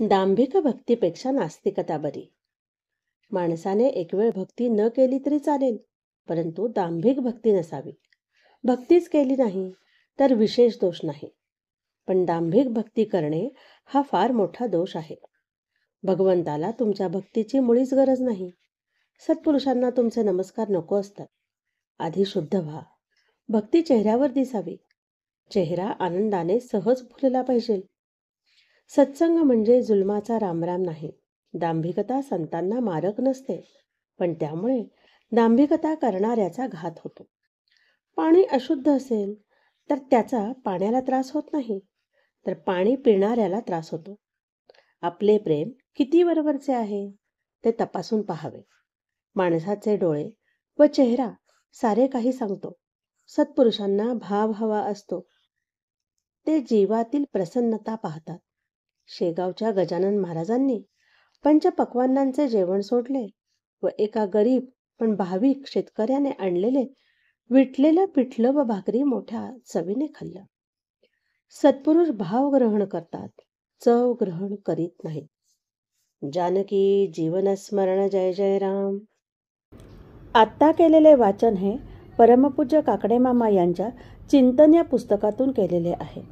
दांभिक भक्तीपेक्षा नास्तिकता बरी. माणसाने एक वेळ भक्ती न केली तरी चालेल, परंतु दांभिक भक्ती नसावी. भक्तीच केली नाही तर विशेष दोष नाही, पण दांभिक भक्ती करणे हा फार मोठा दोष आहे. भगवंताला तुमच्या भक्तीची मुळीच गरज नाही. सत्पुरुषांना तुमचे नमस्कार नको असतात. आधी शुद्ध व्हा. भक्ती चेहऱ्यावर दिसावी. चेहरा आनंदाने सहज फुलला पाहिजे. सत्संग म्हणजे जुलमाचा रामराम नाही. दांभिकता संतांना मारक नसते, पण त्यामुळे दांभिकता करणाऱ्याचा घात होतो. पाणी अशुद्ध असेल तर त्याचा पाण्याला त्रास होत नाही, तर पाणी पिणाऱ्याला त्रास होतो. आपले प्रेम किती वरवरचे आहे ते तपासून पाहावे. माणसाचे डोळे व चेहरा सारे काही सांगतो. सत्पुरुषांना भाव हवा असतो. ते जीवातील प्रसन्नता पाहतात. शेगावच्या गजानन महाराजांनी पंचपक्वान्नांचे जेवण सोडले व एका गरीब पण भाविक शेतकऱ्याने आणलेले विटलेलं पिठलं व भाकरी मोठ्या चवीने खाल्लं. सत्पुरुष भाव ग्रहण करतात, चव ग्रहण करीत नाहीत. जानकी जीवनस्मरण जय जय राम. आत्ता केलेले वाचन हे परमपूज्य काकडे मामा यांच्या चिंतन या पुस्तकातून केलेले आहे.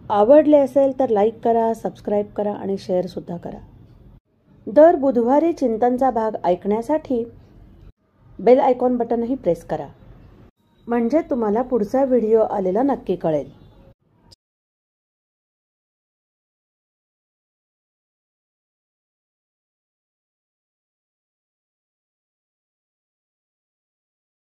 आवडले असेल तर लाईक करा, सबस्क्राईब करा आणि शेअर सुद्धा करा. दर बुधवारी चिंतनचा भाग ऐकण्यासाठी बेल आयकॉन बटनही प्रेस करा, म्हणजे तुम्हाला पुढचा व्हिडिओ आलेला नक्की कळेल.